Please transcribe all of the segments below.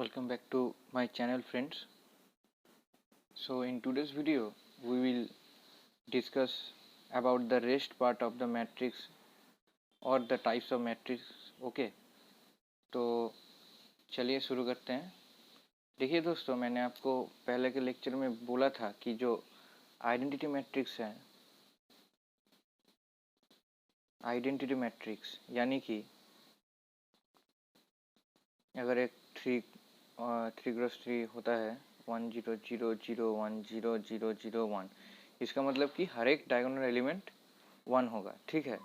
Welcome back to my channel, friends. So in today's video we will discuss about the rest part of the matrix or the types of matrix. Okay, तो चलिए शुरू करते हैं। देखिए दोस्तों, मैंने आपको पहले के लेक्चर में बोला था कि जो आइडेंटिटी मैट्रिक्स है, आइडेंटिटी मैट्रिक्स यानी कि अगर एक थ्री क्रॉस थ्री होता है 1 0 0 0 1 0 0 0 1, इसका मतलब कि हर एक डायगोनल एलिमेंट 1 होगा। ठीक है,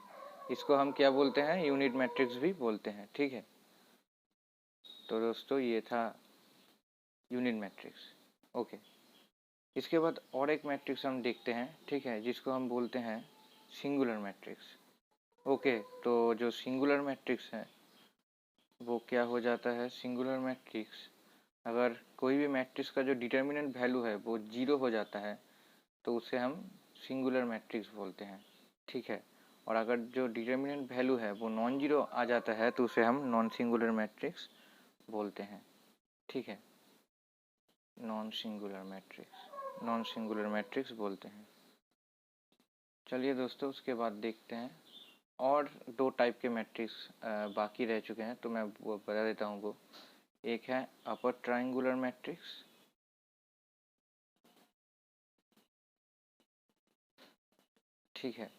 इसको हम क्या बोलते हैं? यूनिट मैट्रिक्स भी बोलते हैं। ठीक है, तो दोस्तों ये था यूनिट मैट्रिक्स। ओके, इसके बाद और एक मैट्रिक्स हम देखते हैं। ठीक है, जिसको हम बोलते हैं सिंगुलर मैट्रिक्स। ओके, तो जो सिंगुलर मैट्रिक्स है वो क्या हो जाता है? सिंगुलर मैट्रिक्स, अगर कोई भी मैट्रिक्स का जो डिटर्मिनेंट वैल्यू है वो 0 हो जाता है तो उसे हम सिंगुलर मैट्रिक्स बोलते हैं। ठीक है, और अगर जो डिटर्मिनेंट वैल्यू है वो नॉन जीरो आ जाता है तो उसे हम नॉन सिंगुलर मैट्रिक्स बोलते हैं। ठीक है, नॉन सिंगुलर मैट्रिक्स बोलते हैं। चलिए दोस्तों, उसके बाद देखते हैं और दो टाइप के मैट्रिक्स बाकी रह चुके हैं, तो मैं वो बता देता हूँ। वो एक है अपर ट्रायंगुलर मैट्रिक्स, ठीक है।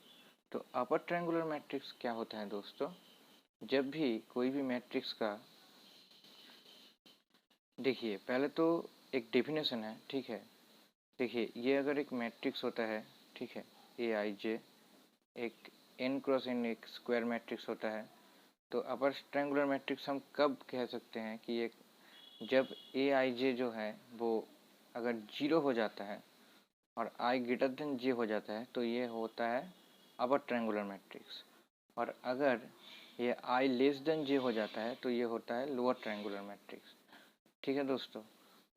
तो अपर ट्रायंगुलर मैट्रिक्स क्या होता है दोस्तों? जब भी कोई भी मैट्रिक्स का, देखिए पहले तो एक डेफिनेशन है। ठीक है, देखिए ये अगर एक मैट्रिक्स होता है, ठीक है, ए आई जे एक n क्रॉस n एक स्क्वायर मैट्रिक्स होता है, तो अपर ट्रायंगुलर मैट्रिक्स हम कब कह सकते हैं कि एक, जब ए आई जे जो है वो अगर 0 हो जाता है और i ग्रेटर देन j हो जाता है तो ये होता है अपर ट्रायंगुलर मैट्रिक्स, और अगर ये i लेस देन j हो जाता है तो ये होता है लोअर ट्रायंगुलर मैट्रिक्स। ठीक है दोस्तों,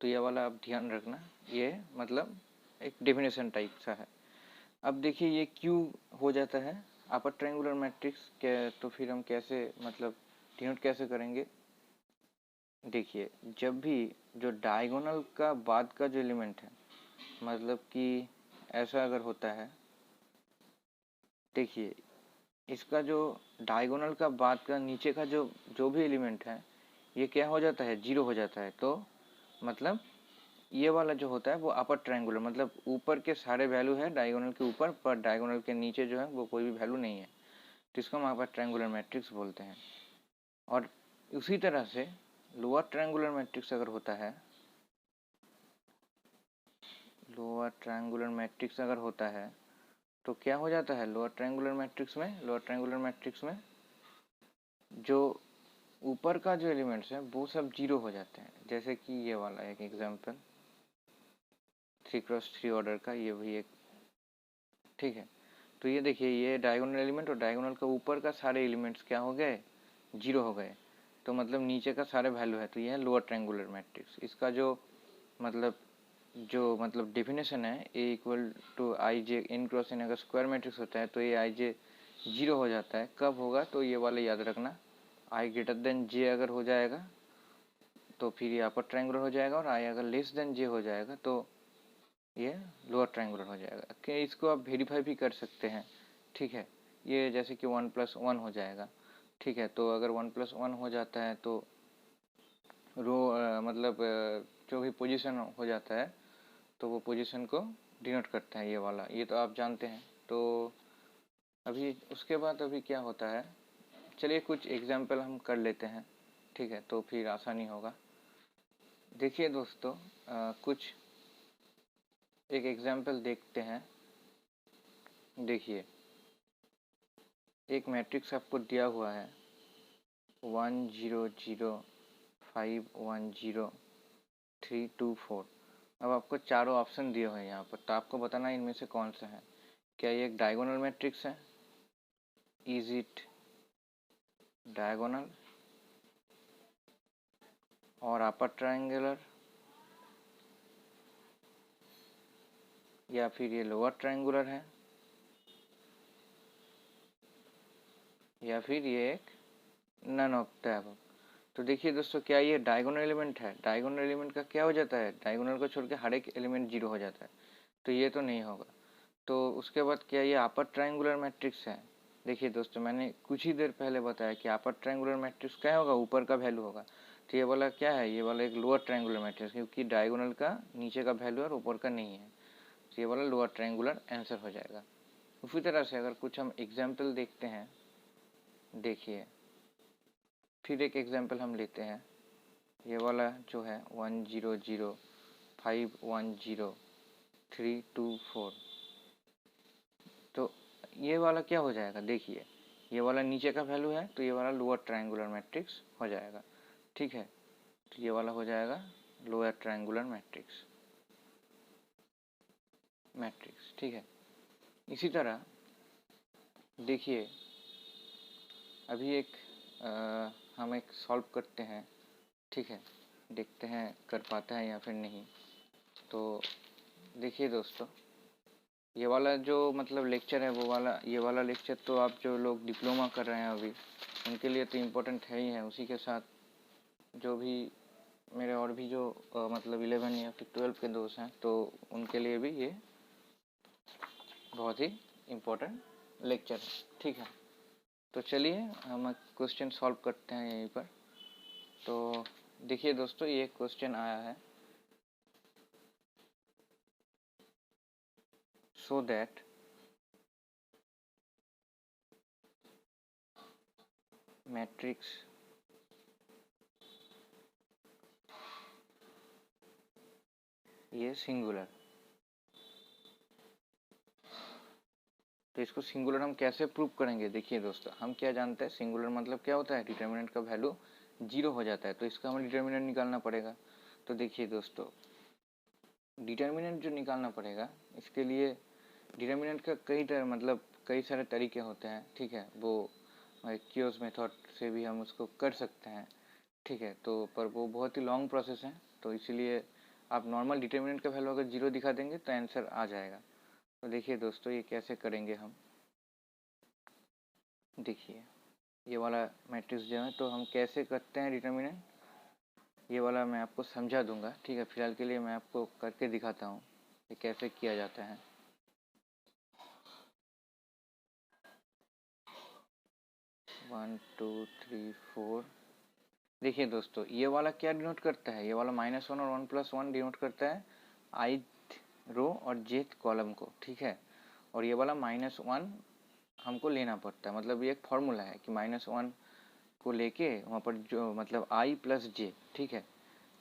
तो ये वाला आप ध्यान रखना, ये मतलब एक डेफिनेशन टाइप सा है। अब देखिए ये क्यों हो जाता है अपर ट्रायंगुलर मैट्रिक्स के, तो फिर हम कैसे मतलब डिनोट कैसे करेंगे? देखिए जब भी जो डायगोनल का बाद का जो एलिमेंट है, मतलब कि ऐसा अगर होता है, देखिए इसका जो डायगोनल का बाद का नीचे का जो जो भी एलिमेंट है ये क्या हो जाता है? 0 हो जाता है। तो मतलब ये वाला जो होता है वो अपर ट्रायंगुलर, मतलब ऊपर के सारे वैल्यू है डायगोनल के ऊपर, पर डायगोनल के नीचे जो है वो कोई भी वैल्यू नहीं है, तो इसको हम अपर ट्रायंगुलर मैट्रिक्स बोलते हैं। और उसी तरह से लोअर ट्रायंगुलर मैट्रिक्स अगर होता है, लोअर ट्रायंगुलर मैट्रिक्स अगर होता है तो क्या हो जाता है? लोअर ट्रायंगुलर मैट्रिक्स में जो ऊपर का जो एलिमेंट्स है वो सब 0 हो जाते हैं। जैसे कि ये वाला एक एग्जांपल 3 क्रॉस 3 ऑर्डर का, ये भी एक, ठीक है। तो ये देखिए ये डायगोनल एलिमेंट और डायगोनल का ऊपर का सारे एलिमेंट्स क्या हो गए? 0 हो गए, तो मतलब नीचे का सारे वैल्यू है, तो ये है लोअर ट्रायंगुलर मैट्रिक्स। इसका जो डेफिनेशन है A equal to I J n cross n, अगर स्क्वायर मैट्रिक्स होता है तो ये आई जे 0 हो जाता है। कब होगा? तो ये वाला याद रखना, आई ग्रेटर देन जे अगर हो जाएगा तो फिर ये अपर ट्रायंगुलर हो जाएगा, और आई अगर लेस देन जे हो जाएगा तो ये लोअर ट्रायंगुलर हो जाएगा। कि इसको आप वेरीफाई भी कर सकते हैं। ठीक है, ये जैसे कि 1+1 हो जाएगा। ठीक है, तो अगर 1+1 हो जाता है तो रो जो भी पोजीशन हो जाता है तो वो पोजीशन को डिनोट करता है, ये वाला, ये तो आप जानते हैं। तो अभी उसके बाद अभी क्या होता है, चलिए कुछ एग्जाम्पल हम कर लेते हैं। ठीक है, तो फिर आसानी होगा। देखिए दोस्तों, कुछ एक एग्जाम्पल देखते हैं। देखिए एक मैट्रिक्स आपको दिया हुआ है 1 0 0 5 1 0 3 2 4। अब आपको चारों ऑप्शन दिए हुए हैं यहाँ पर, तो आपको बताना है इनमें से कौन सा है। क्या ये एक डायगोनल मैट्रिक्स है? इज इट डायगोनल और अपर ट्रायंगुलर, या फिर ये लोअर ट्रायंगुलर है, या फिर ये एक नन ऑफ द अबव। तो देखिए दोस्तों, क्या ये डायगोनल एलिमेंट है? डायगोनल एलिमेंट का क्या हो जाता है? डायगोनल को छोड़ के हर एक एलिमेंट 0 हो जाता है, तो ये तो नहीं होगा। तो उसके बाद क्या ये अपर ट्रायंगुलर मैट्रिक्स है? देखिए दोस्तों, मैंने कुछ ही देर पहले बताया कि अपर ट्रायंगुलर मैट्रिक्स क्या होगा? ऊपर का वैल्यू होगा। तो ये वाला क्या है? ये वाला एक लोअर ट्रायंगुलर मैट्रिक्स, क्योंकि डायगोनल का नीचे का वैल्यू और ऊपर का नहीं है, तो ये वाला लोअर ट्रायंगुलर आंसर हो जाएगा। उसी तरह से अगर कुछ हम एग्जाम्पल देखते हैं, देखिए फिर एक एग्जाम्पल हम लेते हैं। ये वाला जो है 1 0 0 5 1 0 3 2 4, तो ये वाला क्या हो जाएगा? देखिए ये वाला नीचे का वैल्यू है, तो ये वाला लोअर ट्रायंगुलर मैट्रिक्स हो जाएगा, ठीक है। तो ये वाला हो जाएगा लोअर ट्रायंगुलर मैट्रिक्स, ठीक है। इसी तरह देखिए अभी एक हम एक सॉल्व करते हैं, ठीक है, देखते हैं कर पाता है या फिर नहीं। तो देखिए दोस्तों, ये वाला जो मतलब लेक्चर है वो वाला, ये वाला लेक्चर तो आप जो लोग डिप्लोमा कर रहे हैं अभी, उनके लिए तो इम्पोर्टेंट है ही है। उसी के साथ जो भी मेरे और भी जो मतलब 11 या फिर 12 के दोस्त हैं, तो उनके लिए भी ये बहुत ही इम्पोर्टेंट लेक्चर है, ठीक है। तो चलिए हम क्वेश्चन सॉल्व करते हैं यहीं पर। तो देखिए दोस्तों, ये क्वेश्चन आया है, so that matrix ये सिंगुलर। तो इसको सिंगुलर हम कैसे प्रूव करेंगे? देखिए दोस्तों, हम क्या जानते हैं सिंगुलर मतलब क्या होता है? डिटर्मिनेंट का वैल्यू 0 हो जाता है, तो इसका हमें डिटर्मिनेंट निकालना पड़ेगा। तो देखिए दोस्तों, डिटर्मिनेंट जो निकालना पड़ेगा, इसके लिए डिटर्मिनेंट का कई सारे तरीके होते हैं, ठीक है। वो क्यूज मेथड से भी हम उसको कर सकते हैं, ठीक है। तो पर वो बहुत ही लॉन्ग प्रोसेस है, तो इसीलिए आप नॉर्मल डिटर्मिनेंट का वैल्यू अगर 0 दिखा देंगे तो आंसर आ जाएगा। तो देखिए दोस्तों, ये कैसे करेंगे हम। देखिए ये वाला मैट्रिक्स जो है, तो हम कैसे करते हैं डिटर्मिनेंट, ये वाला मैं आपको समझा दूंगा, ठीक है। फिलहाल के लिए मैं आपको करके दिखाता हूँ कि कैसे किया जाता है। One two three four. देखिए दोस्तों, ये वाला क्या डिनोट करता है? ये वाला -1 और 1+1 डिनोट करता है आई रो और जेथ कॉलम को, ठीक है। और ये वाला -1 हमको लेना पड़ता है, मतलब ये एक फॉर्मूला है कि -1 को लेके वहाँ पर जो मतलब i प्लस जे, ठीक है।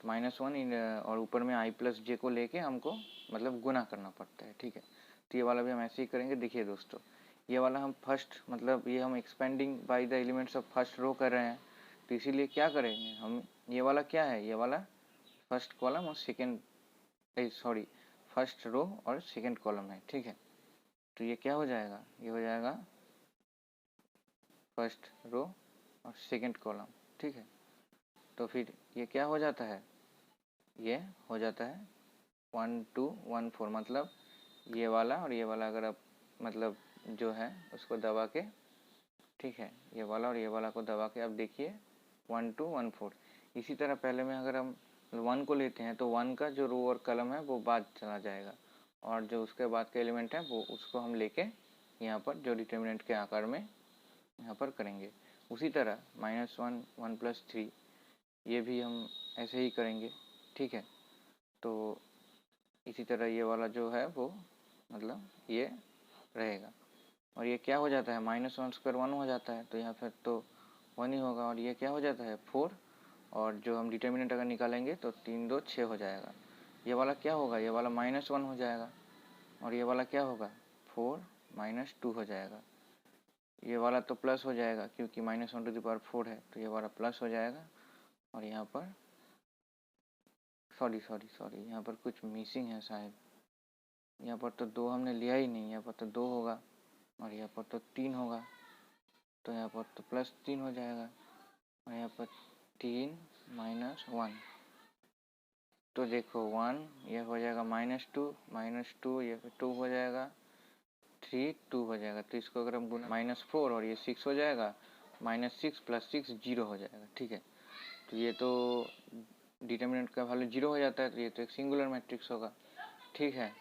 तो -1 और ऊपर में i प्लस जे को लेके हमको मतलब गुना करना पड़ता है, ठीक है। तो ये वाला भी हम ऐसे ही करेंगे। देखिए दोस्तों, ये वाला हम फर्स्ट मतलब ये हम expanding by the elements of first row कर रहे हैं, तो इसीलिए क्या करेंगे हम, ये वाला क्या है? ये वाला फर्स्ट कॉलम और सेकेंड, सॉरी, फर्स्ट रो और सेकेंड कॉलम है, ठीक है। तो ये क्या हो जाएगा? ये हो जाएगा फर्स्ट रो और सेकेंड कॉलम, ठीक है। तो फिर ये क्या हो जाता है? ये हो जाता है 1 2 1 4, मतलब ये वाला और ये वाला अगर आप मतलब जो है उसको दबा के, ठीक है, ये वाला और ये वाला को दबा के अब देखिए 1 2 1 4। इसी तरह पहले में अगर हम 1 को लेते हैं तो 1 का जो रो और कलम है वो बाद चला जाएगा, और जो उसके बाद के एलिमेंट है वो उसको हम लेके यहाँ पर जो डिटर्मिनेंट के आकार में यहाँ पर करेंगे। उसी तरह -1 1+3 ये भी हम ऐसे ही करेंगे, ठीक है। तो इसी तरह ये वाला जो है वो मतलब ये रहेगा, और ये क्या हो जाता है? -1² 1 हो जाता है, तो यहाँ फिर तो 1 ही होगा। और ये क्या हो जाता है? 4, और जो हम डिटर्मिनेंट अगर निकालेंगे तो 3 2 6 हो जाएगा। ये वाला क्या होगा? ये वाला -1 हो जाएगा, और ये वाला क्या होगा? 4 -2 हो जाएगा। ये वाला तो प्लस हो जाएगा क्योंकि -1⁴ है, तो ये वाला प्लस हो जाएगा। और यहाँ पर सॉरी यहाँ पर कुछ मिसिंग है शायद, यहाँ पर तो 2 हमने लिया ही नहीं, यहाँ पर तो 2 होगा और यहाँ पर तो 3 होगा, तो यहाँ पर तो +3 हो जाएगा, और यहाँ पर 3 -1, तो देखो 1 ये हो जाएगा -2 ये 2 हो जाएगा, 3 2 हो जाएगा। तो इसको अगर हम गुना -4 और ये 6 हो जाएगा, -6 + 6 0 हो जाएगा, ठीक है। तो ये तो डिटर्मिनेंट का वैल्यू 0 हो जाता है, तो ये तो एक सिंगुलर मैट्रिक्स होगा। ठीक है।